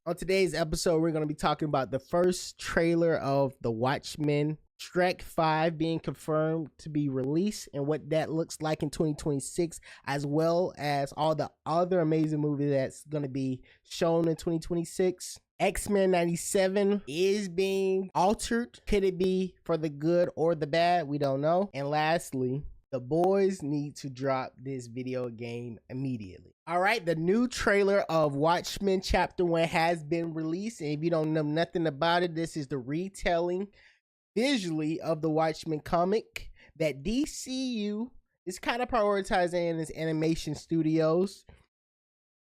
On today's episode, we're going to be talking about the first trailer of the Watchmen Shrek 5 being confirmed to be released and what that looks like in 2026, as well as all the other amazing movies that's going to be shown in 2026. X-Men 97 is being altered. Could it be for the good or the bad? We don't know. And lastly, the boys need to drop this video game immediately. All right, the new trailer of Watchmen Chapter 1 has been released. And if you don't know nothing about it, this is the retelling visually of the Watchmen comic that DCU is kind of prioritizing in its animation studios.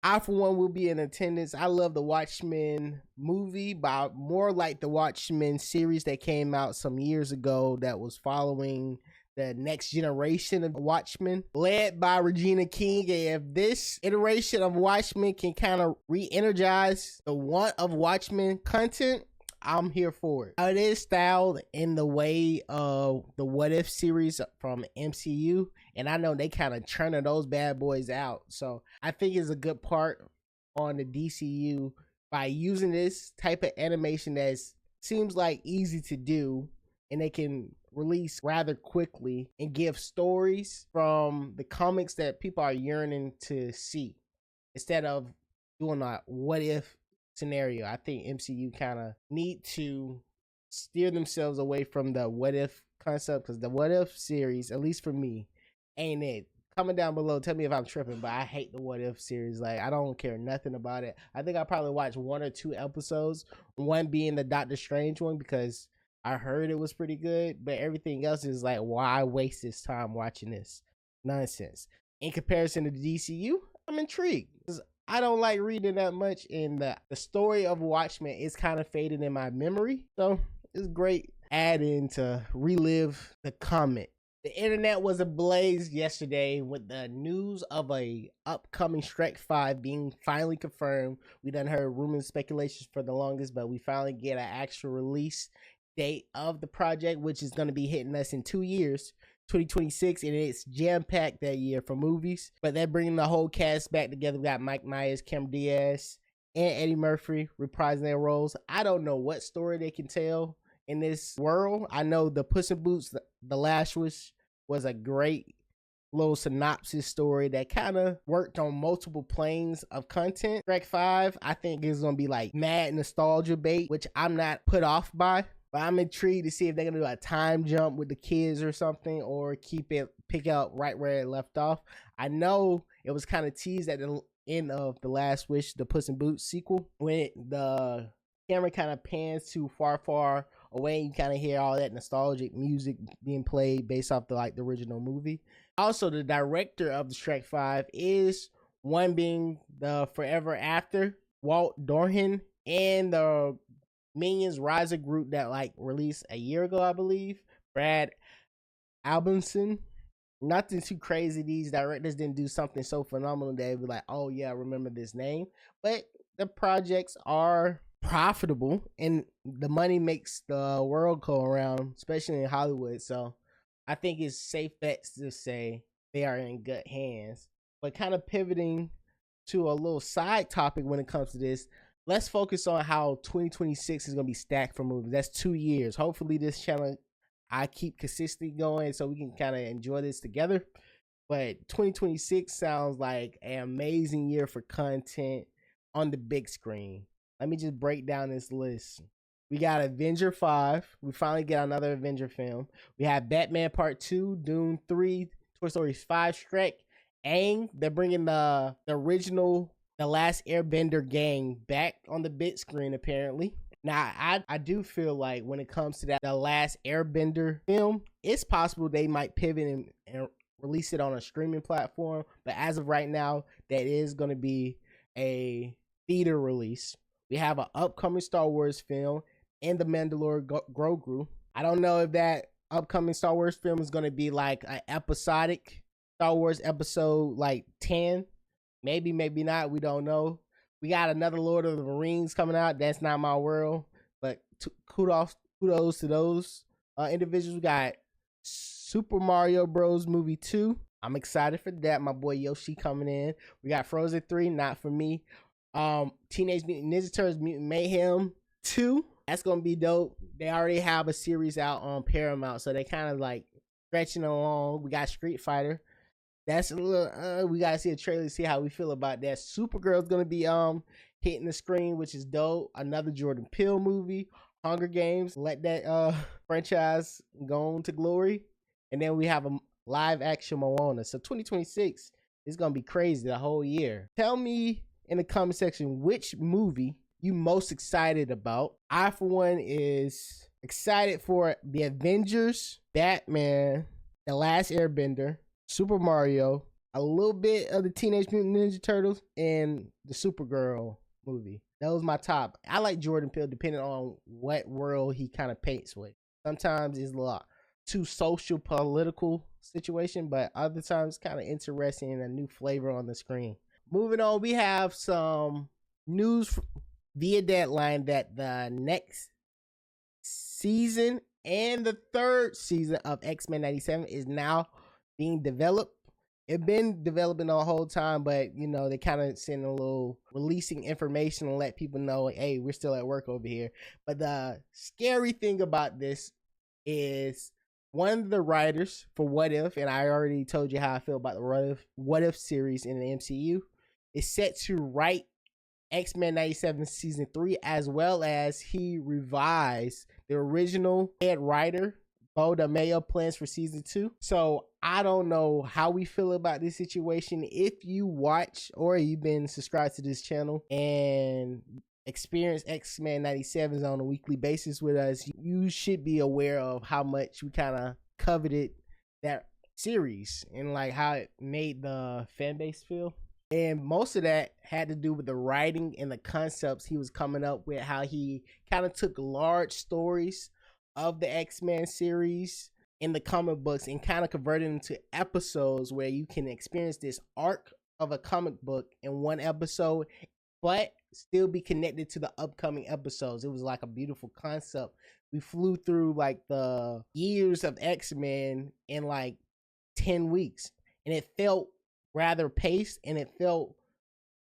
I, for one, will be in attendance. I love the Watchmen movie, but more like the Watchmen series that came out some years ago that was following the next generation of Watchmen, led by Regina King. And if this iteration of Watchmen can kind of re-energize the want of Watchmen content, I'm here for it. It is styled in the way of the What If series from MCU, and I know they kind of churning those bad boys out. So I think it's a good part on the DCU by using this type of animation that seems like easy to do, and they can release rather quickly and give stories from the comics that people are yearning to see instead of doing a what if scenario. I think MCU kind of need to steer themselves away from the what if concept, because the what if series, at least for me, ain't it. Comment down below, tell me if I'm tripping, but I hate the what if series. Like, I don't care nothing about it. I think I probably watched 1 or 2 episodes, one being the Doctor Strange one because I heard it was pretty good, but everything else is like, why waste this time watching this nonsense? In comparison to the DCU, I'm intrigued because I don't like reading that much, and the story of Watchmen is kind of faded in my memory. So it's great add-in to relive the comic. The internet was ablaze yesterday with the news of a upcoming Shrek 5 being finally confirmed. We done heard rumors and speculations for the longest, but we finally get an actual release date of the project, which is going to be hitting us in 2 years. 2026, and it's jam-packed that year for movies, but they're bringing the whole cast back together. We got Mike Myers, Cameron Diaz, and Eddie Murphy reprising their roles. I don't know what story they can tell in this world. I know the Puss in Boots, The Last Wish was a great little synopsis story that kind of worked on multiple planes of content. Shrek 5, I think is going to be like mad nostalgia bait, which I'm not put off by. But I'm intrigued to see if they're gonna do a time jump with the kids or something, or pick up right where it left off. I know it was kind of teased at the end of The Last Wish, the Puss in Boots sequel, when the camera kind of pans to far away. You kind of hear all that nostalgic music being played based off the original movie. Also, the director of the Shrek 5 is one being the Forever After, Walt Dorhan, and the Minions Riser group that released a year ago, I believe, Brad Albinson. Nothing too crazy. These directors didn't do something so phenomenal that they'd be like, oh yeah, I remember this name. But the projects are profitable and the money makes the world go around, especially in Hollywood. So I think it's safe bets to say they are in good hands. But kind of pivoting to a little side topic when it comes to this, let's focus on how 2026 is going to be stacked for movies. That's 2 years. Hopefully this channel, I keep consistently going so we can kind of enjoy this together. But 2026 sounds like an amazing year for content on the big screen. Let me just break down this list. We got Avenger 5. We finally get another Avenger film. We have Batman Part 2, Dune 3, Toy Story 5, Shrek, Aang. They're bringing the original The Last Airbender gang back on the big screen, apparently. Now, I do feel like when it comes to that The Last Airbender film, it's possible they might pivot and release it on a streaming platform. But as of right now, that is going to be a theater release. We have an upcoming Star Wars film and The Mandalorian Grogu. I don't know if that upcoming Star Wars film is going to be like an episodic Star Wars episode like 10. Maybe not. We don't know. We got another Lord of the Rings coming out. That's not my world, but kudos to those individuals. We got Super Mario Bros. Movie 2. I'm excited for that. My boy Yoshi coming in. We got Frozen 3. Not for me. Teenage Mutant Ninja Turtles Mutant Mayhem 2. That's gonna be dope. They already have a series out on Paramount, so they kind of like stretching along. We got Street Fighter. That's a little we gotta see a trailer to see how we feel about that. Supergirl's gonna be hitting the screen, which is dope. Another Jordan Peele movie. Hunger Games, let that franchise go on to glory. And then we have a live action Moana. So 2026 is gonna be crazy the whole year. Tell me in the comment section which movie you most excited about. I for one is excited for the Avengers, Batman, The Last Airbender, Super Mario, a little bit of the Teenage Mutant Ninja Turtles, and the Supergirl movie. That was my top. I like Jordan Peele depending on what world he kind of paints with. Sometimes it's a lot too social political situation, but other times kind of interesting and a new flavor on the screen. Moving on, we have some news via Deadline that the next season and the third season of X-Men 97 is now being developed. It's been developing the whole time, but you know, they kind of send a little releasing information and let people know, hey, we're still at work over here. But the scary thing about this is one of the writers for What If, and I already told you how I feel about the What If series in the MCU, is set to write X-Men 97 season 3, as well as he revised the original head writer Bo DeMayo plans for season 2. So I don't know how we feel about this situation. If you watch or you've been subscribed to this channel and experience X-Men 97s on a weekly basis with us, you should be aware of how much we kind of coveted that series and like how it made the fan base feel. And most of that had to do with the writing and the concepts he was coming up with, how he kind of took large stories of the X-Men series in the comic books and kind of converted them to episodes where you can experience this arc of a comic book in one episode, but still be connected to the upcoming episodes. It was like a beautiful concept. We flew through like the years of X-Men in like 10 weeks, and it felt rather paced and it felt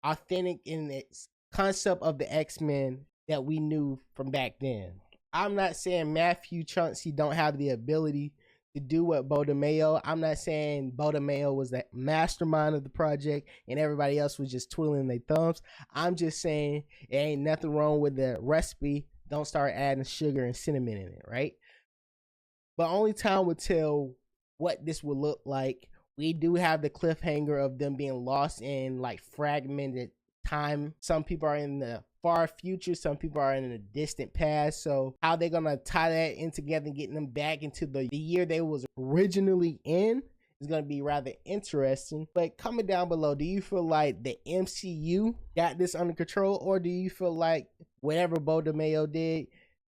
authentic in its concept of the X-Men that we knew from back then. I'm not saying Matthew Chauncey don't have the ability to do what Bo DeMayo. I'm not saying Bo DeMayo was the mastermind of the project and everybody else was just twiddling their thumbs. I'm just saying it ain't nothing wrong with the recipe. Don't start adding sugar and cinnamon in it, right? But only time will tell what this will look like. We do have the cliffhanger of them being lost in like fragmented time. Some people are in the far future, some people are in the distant past. So how they're gonna tie that in together and getting them back into the year they was originally in is gonna be rather interesting. But comment down below, do you feel like the MCU got this under control, or do you feel like whatever Bo DeMayo did,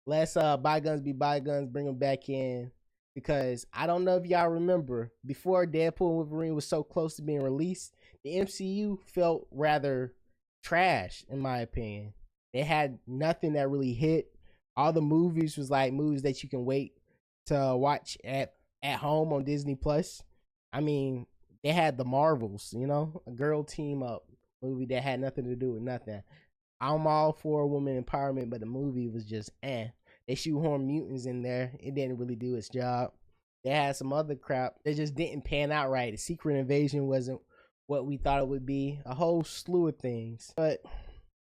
let's bygones be bygones, bring them back in? Because I don't know if y'all remember, before Deadpool and Wolverine was so close to being released, the MCU felt rather trash, in my opinion. They had nothing that really hit. All the movies was like movies that you can wait to watch at home on Disney Plus. I mean, they had the Marvels, you know, a girl team up movie that had nothing to do with nothing. I'm all for woman empowerment, but the movie was just They shoehorned mutants in there. It didn't really do its job. They had some other crap that just didn't pan out right. The Secret Invasion wasn't what we thought it would be. A whole slew of things. But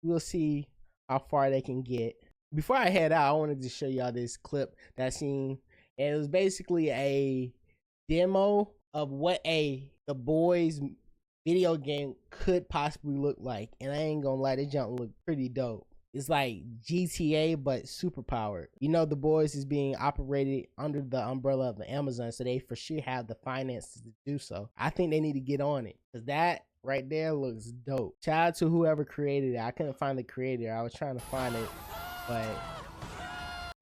we'll see how far they can get. Before I head out, I wanted to show y'all this clip that I seen. And it was basically a demo of what The Boys video game could possibly look like. And I ain't gonna lie, this junk look pretty dope. It's like GTA but super powered. You know, The Boys is being operated under the umbrella of the Amazon, so they for sure have the finances to do so. I think they need to get on it, because that right there looks dope. Shout out to whoever created it. I couldn't find the creator. I was trying to find it, but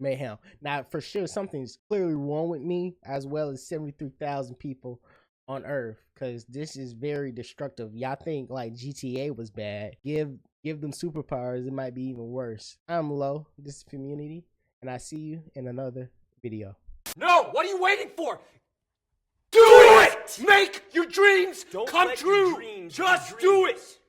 mayhem. Now for sure something's clearly wrong with me, as well as 73,000 people on Earth, because this is very destructive. Y'all think like GTA was bad. Give them superpowers, it might be even worse. I'm Low, this is Community, and I see you in another video. No! What are you waiting for? Do it! Make your dreams come true! Just do it!